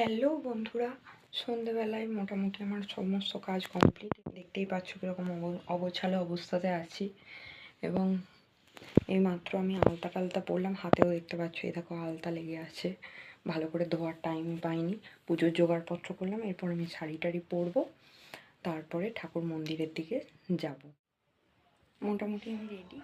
Hello বন্ধুরা, সন্ধেবেলায় মোটামুটি আমার সমস্ত কাজ কমপ্লিট। দেখতেই পাচ্ছ কীরকম অগোছালো অবস্থাতে আছি। এবং এইমাত্র আমি আলতা টালতা পরলাম, হাতেও দেখতে পাচ্ছ এই দেখো আলতা লেগে আছে, ভালো করে ধোয়ার টাইম পাইনি। পুজোর জোগাড়পত্র করলাম, এরপর আমি শাড়ি টাড়ি পরবো, তারপরে ঠাকুর মন্দিরের দিকে যাব। মোটামুটি আমি রেডি।